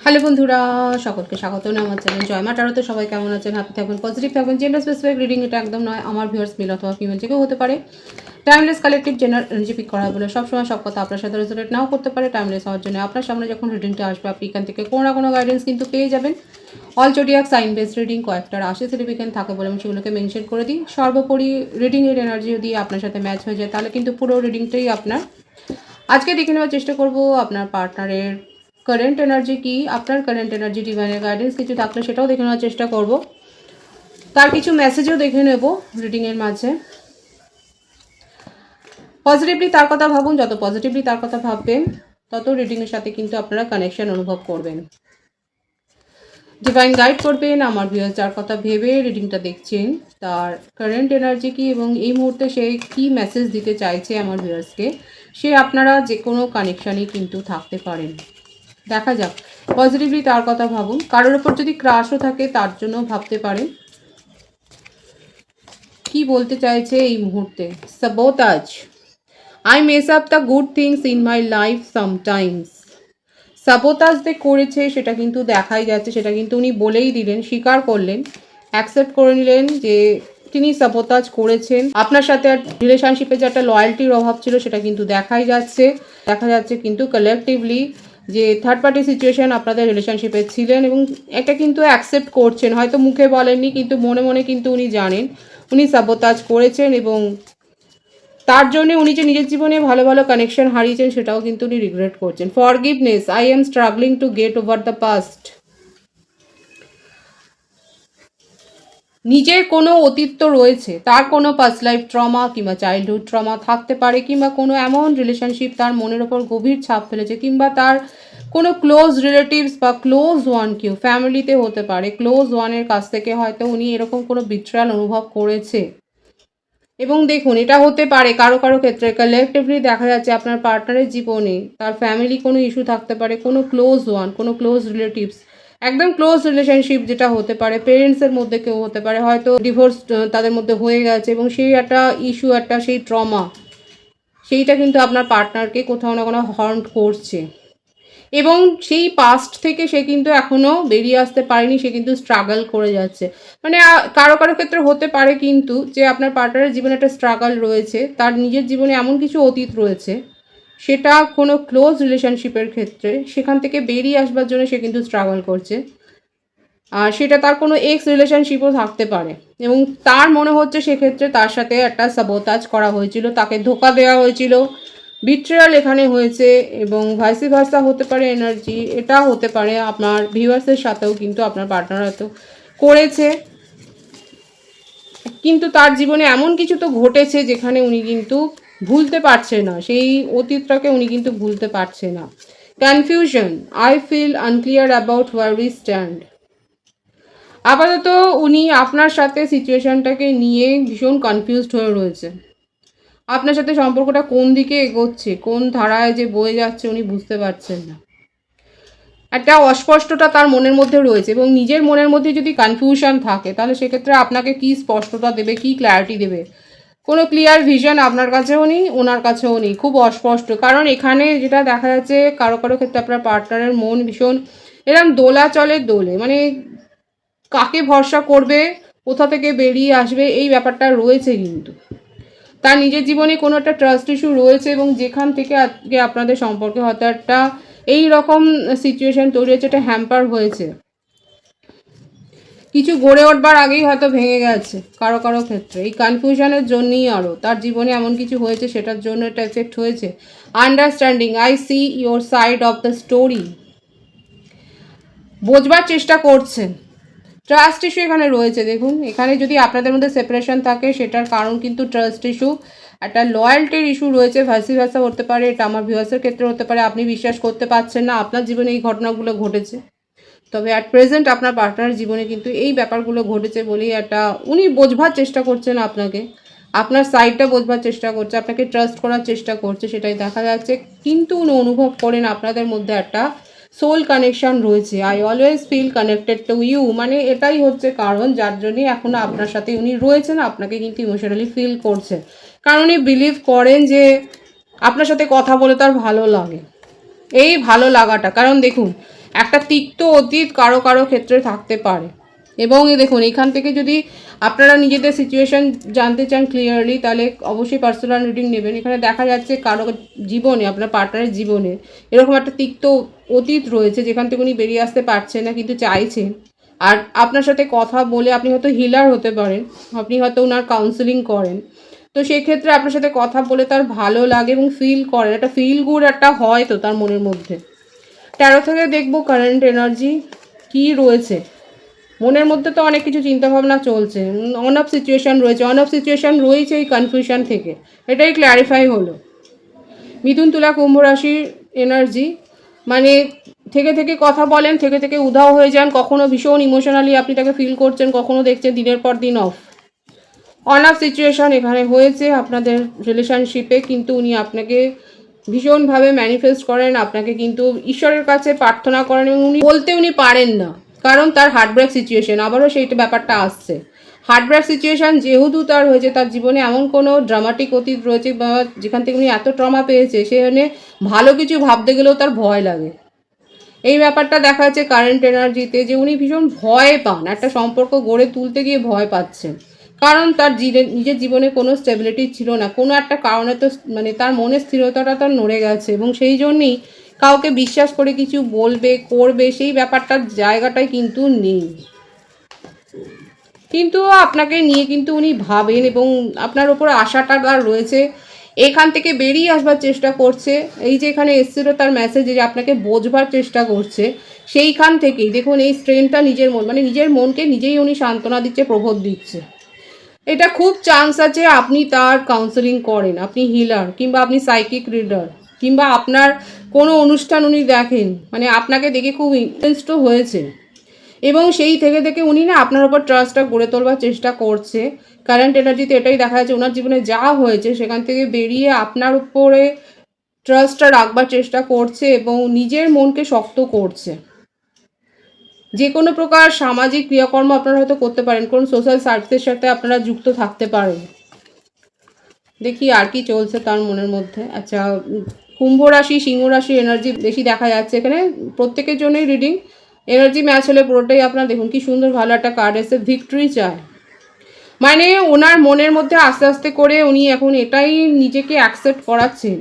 Hello বন্ধুরা, সকলকে স্বাগত আমার চ্যানেল জয় মা টারোতে। সবাই কেমন আছেন? হ্যাপি থাকবেন, পজিটিভ থাকবেন। জেন্ডার স্পেসিফিক রিডিং এটা একদম নয়। আমার ভিউয়ার্স মেল অথবা ফিমেল থেকেও হতে পারে। টাইমলেস কালেকটিভ জেনার এনার্জি পিক করা বলে সবসময় সব কথা আপনার সাথে রেজোনেট নাও করতে পারে। টাইমলেস হওয়ার জন্য আপনার সামনে যখন রিডিংটা আসবে আপনি এখান থেকে কোনো না কোনো গাইডেন্স কিন্তু পেয়ে যাবেন। All zodiac sign base reading কয়েকটা রাশি সিগনিফিকেন্ট থাকে বলে আমি সেগুলোকে মেনশন করে দিই। সর্বোপরি রিডিংয়ের এনার্জি যদি আপনার সাথে ম্যাচ হয়ে যায় তাহলে কিন্তু পুরো রিডিংটাই আপনার। আজকে দেখে নেওয়ার চেষ্টা করব আপনার পার্টনারের কারেন্ট এনার্জি কি, আপনার কারেন্ট এনার্জি ডিভাইনের গাইডেন্স কিছু থাকলে সেটাও দেখে নেওয়ার চেষ্টা করব। তার কিছু মেসেজও দেখে নেব রিডিংয়ের মাঝে। পজিটিভলি তার কথা ভাবুন, যত পজিটিভলি তার কথা ভাববেন তত রিডিংয়ের সাথে কিন্তু আপনারা কানেকশন অনুভব করবেন। ডিভাইন গাইড করবেন আমার ভিউয়ার্স যার কথা ভেবে রিডিংটা দেখছেন তার কারেন্ট এনার্জি কি এবং এই মুহূর্তে সে কি মেসেজ দিতে চাইছে আমার ভিউয়ার্সকে, সে আপনারা যে কোনো কানেকশানই কিন্তু থাকতে পারেন। দেখা যাক, পজিটিভলি তার কথা ভাবুন। কারোর ওপর যদি ক্রাশও থাকে তার জন্য ভাবতে পারেন। কি বলতে চাইছে এই মুহূর্তে? Sabotage, I mace up the good things in my life sometimes. Sabotage যে করেছে সেটা কিন্তু দেখাই যাচ্ছে, সেটা কিন্তু উনি বলেই দিলেন, স্বীকার করলেন, অ্যাকসেপ্ট করে নিলেন যে তিনি সাবোটাজ করেছেন। আপনার সাথে রিলেশনশিপে যে একটা লয়্যালটির অভাব ছিল সেটা কিন্তু দেখাই যাচ্ছে। দেখা যাচ্ছে কিন্তু কালেকটিভলি যে থার্ড পার্টি সিচুয়েশন আপনাদের রিলেশনশিপে ছিলেন এবং এটা কিন্তু অ্যাকসেপ্ট করছেন। হয়তো মুখে বলেননি কিন্তু মনে মনে কিন্তু উনি জানেন উনি সাবোটাজ করেছেন এবং তার জন্য উনি যে নিজের জীবনে ভালো ভালো কানেকশন হারিয়েছেন সেটাও কিন্তু উনি রিগ্রেট করছেন। Forgiveness, I am struggling to get over the past. নিজের কোনো অতীত রয়েছে, তার কোনো পাস্ট লাইফ ট্রমা কিংবা চাইল্ডহুড ট্রমা থাকতে পারে, কিংবা কোনো এমন রিলেশনশিপ তার মনের ওপর গভীর ছাপ ফেলেছে, কিংবা তার কোনো ক্লোজ রিলেটিভস বা ক্লোজ ওয়ান কেউ ফ্যামিলিতে হতে পারে, ক্লোজ ওয়ানের কাছ থেকে হয়তো উনি এরকম কোনো বিট্রায়াল অনুভব করেছে। এবং দেখুন, এটা হতে পারে কারো কারো ক্ষেত্রে কালেকটিভলি দেখা যাচ্ছে আপনার পার্টনারের জীবনে তার ফ্যামিলি কোনো ইস্যু থাকতে পারে, কোনো ক্লোজ ওয়ান, কোনো ক্লোজ রিলেটিভস, একদম ক্লোজ রিলেশনশিপ যেটা হতে পারে পেরেন্টসের মধ্যে কেউ হতে পারে, হয়তো ডিভোর্স তাদের মধ্যে হয়ে গেছে এবং সেই একটা ইস্যু, একটা সেই ট্রমা, সেইটা কিন্তু আপনার পার্টনারকে কোথাও না কোনো হর্ন করছে এবং সেই পাস্ট থেকে সে কিন্তু এখনও বেরিয়ে আসতে পারেনি, সে কিন্তু স্ট্রাগল করে যাচ্ছে। মানে কারো কারো ক্ষেত্রে হতে পারে কিন্তু যে আপনার পার্টনারের জীবনে একটা স্ট্রাগল রয়েছে, তার নিজের জীবনে এমন কিছু অতীত রয়েছে সেটা কোনো ক্লোজ রিলেশনশিপের ক্ষেত্রে সেখান থেকে বেরিয়ে আসবার জন্য সে কিন্তু স্ট্রাগল করছে। আর সেটা তার কোনো এক্স রিলেশনশিপও থাকতে পারে এবং তার মনে হচ্ছে সেক্ষেত্রে তার সাথে একটা সাবোটাজ করা হয়েছিল, তাকে ধোকা দেওয়া হয়েছিল, বিট্রিয়াল এখানে হয়েছে এবং ভাইসি ভার্সা হতে পারে এনার্জি। এটা হতে পারে আপনার ভিউয়ার্সের সাথেও কিন্তু আপনার পার্টনার হয়তো করেছে, কিন্তু তার জীবনে এমন কিছু তো ঘটেছে যেখানে উনি কিন্তু ভুলতে পারছে না, সেই অতীতটাকে উনি কিন্তু ভুলতে পারছে না। Confusion, I feel unclear about where we stand. আপাতত উনি আপনার সাথে সিচুয়েশনটাকে নিয়ে ভীষণ কনফিউজড হয়ে রয়েছে। আপনার সাথে সম্পর্কটা কোন দিকে এগোচ্ছে, কোন ধারায় যে বয়ে যাচ্ছে উনি বুঝতে পারছেন না। একটা অস্পষ্টতা তার মনের মধ্যে রয়েছে এবং নিজের মনের মধ্যে যদি কনফিউশন থাকে তাহলে সেক্ষেত্রে আপনাকে কি স্পষ্টতা দেবে, কি ক্ল্যারিটি দেবে, কোনো ক্লিয়ার ভিশন আপনার কাছেও নেই, ওনার কাছেও নেই, খুব অস্পষ্ট। কারণ এখানে যেটা দেখা যাচ্ছে কারো কারো ক্ষেত্রে আপনার পার্টনারের মন ভীষণ এরকম দোলাচলের দোলে, মানে কাকে ভরসা করবে, কোথা থেকে বেরিয়ে আসবে, এই ব্যাপারটা রয়েছে। কিন্তু তার নিজের জীবনে কোনো একটা ট্রাস্ট ইস্যু রয়েছে এবং যেখান থেকে আজকে আপনাদের সম্পর্কে হয়তো একটা এই রকম সিচুয়েশন তৈরি হয়েছে, একটা হ্যাম্পার হয়েছে, কিছু গড়ে উঠবার আগেই হয়তো ভেঙে গেছে কারো কারো ক্ষেত্রে। এই কনফিউশনের জন্যই আরও তার জীবনে এমন কিছু হয়েছে, সেটার জন্য এটা এফেক্ট হয়েছে। Understanding, I see your side of the story, বোঝবার চেষ্টা করছেন। ট্রাস্ট ইস্যু এখানে রয়েছে। দেখুন, এখানে যদি আপনাদের মধ্যে সেপারেশন থাকে সেটার কারণ কিন্তু ট্রাস্ট ইস্যু, একটা লয়্যালটির ইস্যু রয়েছে, ভাইসি ভার্সা হতে পারে, এটা আমার ভিউয়ার্সের ক্ষেত্রে হতে পারে। আপনি বিশ্বাস করতে পারছেন না আপনার জীবনে এই ঘটনাগুলো ঘটেছে, তবে অ্যাট প্রেজেন্ট আপনার পার্টনারের জীবনে কিন্তু এই ব্যাপারগুলো ঘটেছে বলেই একটা উনি বোঝবার চেষ্টা করছেন আপনাকে, আপনার সাইডটা বোঝবার চেষ্টা করছে, আপনাকে ট্রাস্ট করার চেষ্টা করছে, সেটাই দেখা যাচ্ছে। কিন্তু উনি অনুভব করেন আপনাদের মধ্যে একটা সোল কানেকশান রয়েছে। I always feel connected to you, মানে এটাই হচ্ছে কারণ যার জন্যই এখনও আপনার সাথে উনি রয়েছেন, আপনাকে কিন্তু ইমোশনালি ফিল করছেন। কারণ উনি বিলিভ করেন যে আপনার সাথে কথা বলে তার ভালো লাগে, এই ভালো লাগাটা। কারণ দেখুন, একটা তিক্ত অতীত কারো কারো ক্ষেত্রে থাকতে পারে। এবং দেখুন এখান থেকে যদি আপনারা নিজেদের সিচুয়েশান জানতে চান ক্লিয়ারলি, তাহলে অবশ্যই পার্সোনাল রিডিং নেবেন। এখানে দেখা যাচ্ছে কারো জীবনে, আপনার পার্টনারের জীবনে এরকম একটা তিক্ত অতীত রয়েছে যেখান থেকে উনি বেরিয়ে আসতে পারছেন না, কিন্তু চাইছেন। আর আপনার সাথে কথা বলে আপনি হয়তো হিলার হতে পারেন, আপনি হয়তো ওনার কাউন্সেলিং করেন, তো সেক্ষেত্রে আপনার সাথে কথা বলে তার ভালো লাগে এবং ফিল করেন, একটা ফিল গুড একটা হয় তো তার মনের মধ্যে। ট্যারো থেকে দেখবো কারেন্ট এনার্জি কি রয়েছে। মনের মধ্যে তো অনেক কিছু চিন্তাভাবনা চলছে, অন অফ সিচুয়েশান রয়েছে, অন অফ সিচুয়েশান রয়েছে এই কনফিউশন থেকে, এটাই ক্ল্যারিফাই হলো। মিথুন তুলা কুম্ভ রাশির এনার্জি মানে থেকে থেকে কথা বলেন, থেকে থেকে উধাও হয়ে যান, কখনো ভীষণ ইমোশনালি আপনি তাকে ফিল করছেন, কখনো দেখছেন দিনের পর দিন অন অফ সিচুয়েশান এখানে হয়েছে আপনাদের রিলেশনশিপে, কিন্তু উনি আপনাকে ভীষণভাবে ম্যানিফেস্ট করেন, আপনাকে কিন্তু ঈশ্বরের কাছে প্রার্থনা করেন এবং উনি পারেন না, কারণ তার হার্টব্রেক সিচুয়েশন, আবারও সেইটা ব্যাপারটা আসছে। হার্টব্রেক সিচুয়েশান যেহেতু তার হয়েছে, তার জীবনে এমন কোনো ড্রামাটিক অতীত রয়েছে বা যেখান থেকে উনি এত ট্রমা পেয়েছে, সেখানে ভালো কিছু ভাবতে গেলেও তার ভয় লাগে। এই ব্যাপারটা দেখা যাচ্ছে কারেন্ট এনার্জিতে, যে উনি ভীষণ ভয় পান, একটা সম্পর্ক গড়ে তুলতে গিয়ে ভয় পাচ্ছেন, কারণ তার নিজের জীবনে কোনো স্টেবিলিটি ছিল না, কোনো একটা কারণে তো মানে তার মনের স্থিরতাটা তার নড়ে গেছে, এবং সেই জন্যই কাউকে বিশ্বাস করে কিছু বলবে করবে সেই ব্যাপারটার জায়গাটাই কিন্তু নেই। কিন্তু আপনাকে নিয়ে কিন্তু উনি ভাবেন এবং আপনার ওপর আশাটা রয়েছে, এখান থেকে বেরিয়ে আসবার চেষ্টা করছে। এই যে এখানে এসেছিল তার মেসেজে যে আপনাকে বোঝবার চেষ্টা করছে, সেইখান থেকেই দেখুন এই স্ট্রেনটা নিজের মন, মানে নিজের মনকে নিজেই উনি সান্ত্বনা দিচ্ছে, প্রবোধ দিচ্ছে। এটা খুব চান্স আছে আপনি তার কাউন্সেলিং করেন, আপনি হিলার কিংবা আপনি সাইকিক রিডার, কিংবা আপনার কোনো অনুষ্ঠান উনি দেখেন, মানে আপনাকে দেখে খুব ইন্টারেস্ট হয়েছে, এবং সেই থেকে থেকে উনি না আপনার ওপর ট্রাস্টটা গড়ে তোলবার চেষ্টা করছে। কারেন্ট এনার্জিতে এটাই দেখা যাচ্ছে, ওনার জীবনে যা হয়েছে সেখান থেকে বেরিয়ে আপনার উপরে ট্রাস্টটা রাখবার চেষ্টা করছে এবং নিজের মনকে শক্ত করছে। যে কোনো প্রকার সামাজিক ক্রিয়াকর্ম আপনারা হয়তো করতে পারেন, কোন সোশ্যাল সার্ভিসের সাথে আপনারা যুক্ত থাকতে পারেন। দেখি আর কি চলছে তার মনের মধ্যে। আচ্ছা, কুম্ভ রাশি সিংহ রাশির এনার্জি বেশি দেখা যাচ্ছে এখানে, প্রত্যেকের জন্যই রিডিং এনার্জি ম্যাচ হলে পুরোটাই আপনার দেখুন কি সুন্দর ভালো একটা কার্ড এসে ভিক্টরি চায়, মানে ওনার মনের মধ্যে আস্তে আস্তে করে উনি এখন এটাই নিজেকে অ্যাকসেপ্ট করাচ্ছেন,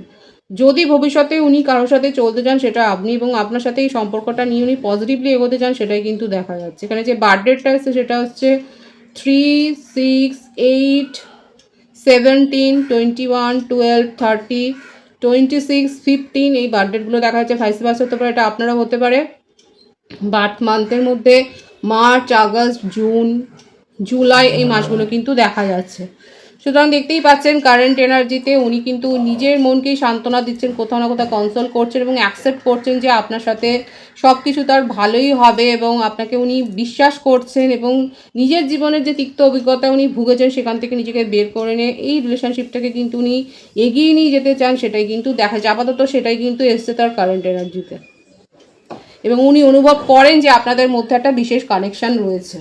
যদি ভবিষ্যতে উনি কারোর সাথে চলতে চান সেটা আপনি, এবং আপনার সাথে এই সম্পর্কটা নিয়ে উনি পজিটিভলি এগোতে চান, সেটাই কিন্তু দেখা যাচ্ছে। এখানে যে বার্থডেটা এসছে সেটা হচ্ছে 3, 6, 8, 17, 21, 12, 30, 26, 15 এই বার্থডেটগুলো দেখা যাচ্ছে। ভাইস ভার্সা হতে পারে, এটা আপনারাও হতে পারে। বার্থ মান্থের মধ্যে মার্চ, আগস্ট, জুন, জুলাই এই মাসগুলো কিন্তু দেখা যাচ্ছে। সুতরাং দেখতেই পাচ্ছেন কারেন্ট এনার্জিতে উনি কিন্তু নিজের মনকেই সান্ত্বনা দিচ্ছেন, কোথাও না কোথাও কনসোল করছেন এবং অ্যাকসেপ্ট করছেন যে আপনার সাথে সব কিছু তার ভালোই হবে, এবং আপনাকে উনি বিশ্বাস করছেন এবং নিজের জীবনের যে তিক্ত অভিজ্ঞতা উনি ভুগেছেন সেখান থেকে নিজেকে বের করে নিয়ে এই রিলেশনশিপটাকে কিন্তু উনি এগিয়ে নিয়ে যেতে চান, সেটাই কিন্তু দেখা যায়। আপাতত সেটাই কিন্তু এসছে তার কারেন্ট এনার্জিতে, এবং উনি অনুভব করেন যে আপনাদের মধ্যে একটা বিশেষ কানেকশান রয়েছে।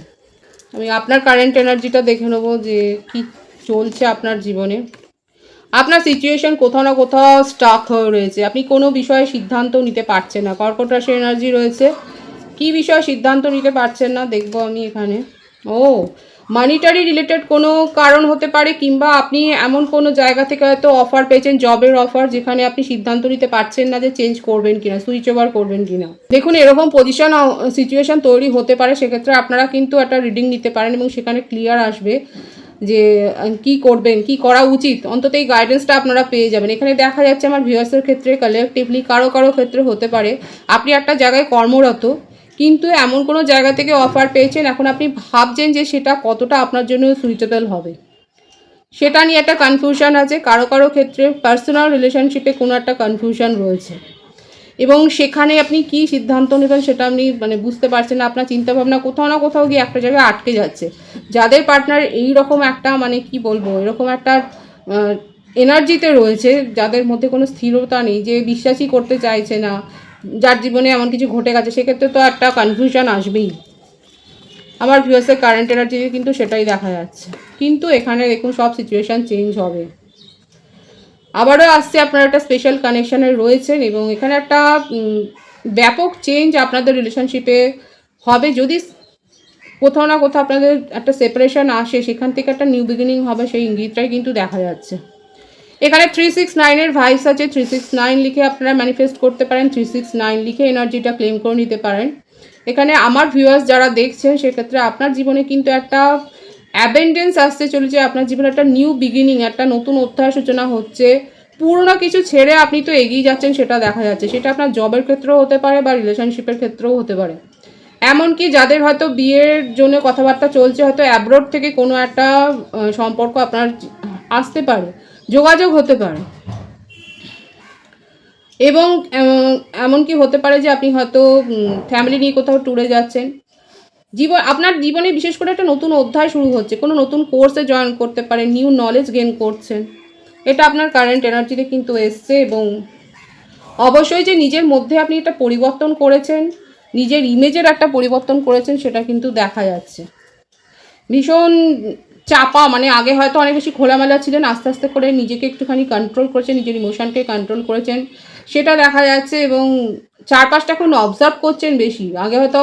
আমি আপনার কারেন্ট এনার্জিটা দেখে নেবো যে কি চলছে আপনার জীবনে। আপনার সিচুয়েশন কোথাও না কোথাও স্টাক হয়ে রয়েছে, আপনি কোনো বিষয়ে সিদ্ধান্ত নিতে পারছেন না। কর্কট রাশির এনার্জি রয়েছে, কি বিষয়ে সিদ্ধান্ত নিতে পারছেন না দেখবো আমি এখানে। মানিটারি রিলেটেড কোনো কারণ হতে পারে, কিংবা আপনি এমন কোনো জায়গা থেকে হয়তো অফার পেয়েছেন, জবের অফার, যেখানে আপনি সিদ্ধান্ত নিতে পারছেন না যে চেঞ্জ করবেন কিনা, সুইচ ওভার করবেন কিনা। দেখুন এরকম পজিশন সিচুয়েশন তৈরি হতে পারে, সেক্ষেত্রে আপনারা কিন্তু একটা রিডিং নিতে পারেন এবং সেখানে ক্লিয়ার আসবে যে কি করবেন, কি করা উচিত, অন্তত এই গাইডেন্সটা আপনারা পেয়ে যাবেন। এখানে দেখা যাচ্ছে আমার ভিউয়ার্সের ক্ষেত্রে কালেকটিভলি কারো কারো ক্ষেত্রে হতে পারে আপনি একটা জায়গায় কর্মরত, কিন্তু এমন কোনো জায়গা থেকে অফার পেয়েছেন, এখন আপনি ভাবছেন যে সেটা কতটা আপনার জন্য সুইটেবল হবে, সেটা নিয়ে একটা কনফিউশন আছে। কারো কারো ক্ষেত্রে পার্সোনাল রিলেশনশিপে কোনো একটা কনফিউশন রয়েছে, এবং সেখানে আপনি কি সিদ্ধান্ত নেবেন সেটা আপনি মানে বুঝতে পারছেন না। আপনার চিন্তাভাবনা কোথাও না কোথাও গিয়ে একটা জায়গায় আটকে যাচ্ছে। যাদের পার্টনার এইরকম একটা মানে কি বলবো, এরকম একটা এনার্জিতে রয়েছে, যাদের মধ্যে কোনো স্থিরতা নেই, যে বিশ্বাসই করতে চাইছে না, যার জীবনে এমন কিছু ঘটে গেছে, সেক্ষেত্রে তো একটা কনফিউশন আসবেই। আমার ভিউয়ার্সের কারেন্ট এনার্জি কিন্তু সেটাই দেখা যাচ্ছে, কিন্তু এখানে দেখুন সব সিচুয়েশান চেঞ্জ হবে। আবারও আসছে আপনারা একটা স্পেশাল কানেকশানে রয়েছেন, এবং এখানে একটা ব্যাপক চেঞ্জ আপনাদের রিলেশনশিপে হবে। যদি কোথাও না কোথাও আপনাদের একটা সেপারেশন আসে, সেখান থেকে একটা নিউ বিগিনিং হবে, সেই ইঙ্গিতটাই কিন্তু দেখা যাচ্ছে। এখানে 369-এর ভাইস আছে। 369 লিখে আপনারা ম্যানিফেস্ট করতে পারেন। 369 লিখে এনার্জিটা ক্লেম করে নিতে পারেন। এখানে আমার ভিউয়ার্স যারা দেখছেন, সেক্ষেত্রে আপনার জীবনে কিন্তু একটা অ্যাবেন্ডেন্স আসতে চলেছে। আপনার জীবনে একটা নিউ বিগিনিং, একটা নতুন অধ্যায় সূচনা হচ্ছে। পুরনো কিছু ছেড়ে আপনি তো এগিয়ে যাচ্ছেন, সেটা দেখা যাচ্ছে। সেটা আপনার জবের ক্ষেত্রেও হতে পারে বা রিলেশনশিপের ক্ষেত্রেও হতে পারে। এমনকি যাদের হয়তো বিয়ের জন্য কথাবার্তা চলছে, হয়তো অ্যাব্রোড থেকে কোনো একটা সম্পর্ক আপনার আসতে পারে, যোগাযোগ হতে পারে। এবং এমনকি হতে পারে যে আপনি হয়তো ফ্যামিলি নিয়ে কোথাও ট্যুরে যাচ্ছেন। আপনার জীবনে বিশেষ করে একটা নতুন অধ্যায় শুরু হচ্ছে, কোনো নতুন কোর্সে জয়েন করতে পারেন, নিউ নলেজ গেইন করছেন। এটা আপনার কারেন্ট এনার্জিতে কিন্তু এসছে। এবং অবশ্যই যে নিজের মধ্যে আপনি একটা পরিবর্তন করেছেন, নিজের ইমেজের একটা পরিবর্তন করেছেন, সেটা কিন্তু দেখা যাচ্ছে। ভীষণ চাপা, মানে আগে হয়তো অনেক বেশি খোলামেলা ছিলেন, আস্তে আস্তে করে নিজেকে একটুখানি কন্ট্রোল করেছেন, নিজের ইমোশনকে কন্ট্রোল করেছেন, সেটা দেখা যাচ্ছে। এবং চারপাশটা এখন অবজার্ভ করছেন বেশি। আগে হয়তো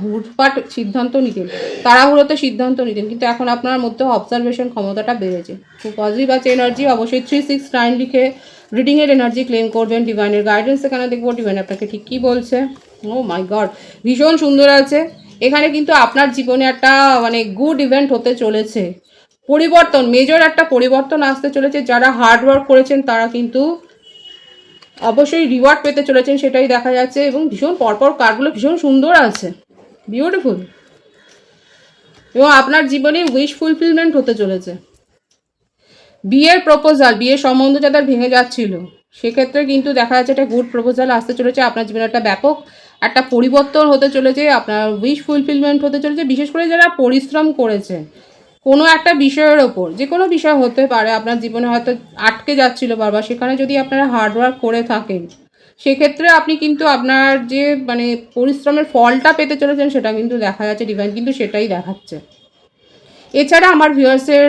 হুটপাট সিদ্ধান্ত নিতেন, তাড়াহুড়োতে সিদ্ধান্ত নিতেন, কিন্তু এখন আপনার মধ্যে অবজারভেশন ক্ষমতাটা বেড়েছে। খুব পজিটিভ আছে এনার্জি। অবশ্যই 369 লিখে রিডিংয়ের এনার্জি ক্লেম করবেন। ডিভাইনের গাইডেন্স এখানে দেখবো, ডিভাইন আপনাকে ঠিক কী বলছে। ও মাই গড, ভীষণ সুন্দর আছে। এখানে কিন্তু আপনার জীবনে একটা মানে গুড ইভেন্ট হতে চলেছে, পরিবর্তন, মেজর একটা পরিবর্তন আসতে চলেছে। যারা হার্ড ওয়ার্ক করেছেন তারা কিন্তু অবশ্যই রিওয়ার্ড পেতে চলেছেন, সেটাই দেখা যাচ্ছে। এবং ভীষণ পরপর কার্ডগুলো ভীষণ সুন্দর আছে, বিউটিফুল। এবং আপনার জীবনে উইশ ফুলফিলমেন্ট হতে চলেছে। বিয়ের প্রপোজাল, বিয়ের সম্বন্ধ যাদের ভেঙে যাচ্ছিল, সেক্ষেত্রে কিন্তু দেখা যাচ্ছে একটা গুড প্রপোজাল আসতে চলেছে। আপনার জীবনে একটা ব্যাপক একটা পরিবর্তন হতে চলেছে, আপনার উইশ ফুলফিলমেন্ট হতে চলেছে। বিশেষ করে যারা পরিশ্রম করেছে কোনো একটা বিষয়ের ওপর, যে কোনো বিষয় হতে পারে, আপনার জীবনে হয়তো আটকে যাচ্ছিল বারবার, সেখানে যদি আপনারা হার্ডওয়ার্ক করে থাকেন, সেক্ষেত্রে আপনি কিন্তু আপনার যে মানে পরিশ্রমের ফলটা পেতে চলেছেন, সেটা কিন্তু দেখা যাচ্ছে। ডিভাইন কিন্তু সেটাই দেখাচ্ছে। এছাড়া আমার ভিউয়ার্সের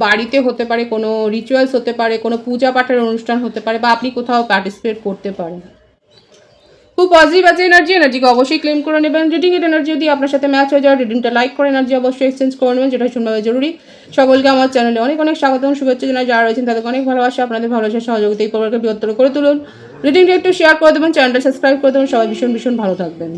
বাড়িতে হতে পারে কোনো রিচুয়ালস, হতে পারে কোনো পূজা পাঠের অনুষ্ঠান হতে পারে, বা আপনি কোথাও পার্টিসিপেট করতে পারেন। খুব পজিটিভ আছে এনার্জি। এনার্জিকে অবশ্যই ক্লেম করে নেবেন। রিডিংয়ের এনার্জি যদি আপনার সাথে ম্যাচ হয়ে যায়, রিডিংটা লাইক করে এনার্জি অবশ্যই এক্সচেঞ্জ করে নেবেন, যেটা শুনভাবে জরুরি। সকলকে আমার চ্যানেলে অনেক অনেক স্বাগতম, শুভেচ্ছা জানাই। যারা রয়েছেন তাদেরকে অনেক ভালোবাসা। আপনাদের ভালোবাসার সহযোগিতা এই পরিবারকে বৃহত্তর করে তুলুন। রিডিংটা একটু শেয়ার করে দেবেন, চ্যানেলটা সাবস্ক্রাইব করে দেবেন। সবাই ভীষণ ভীষণ ভালো থাকবেন।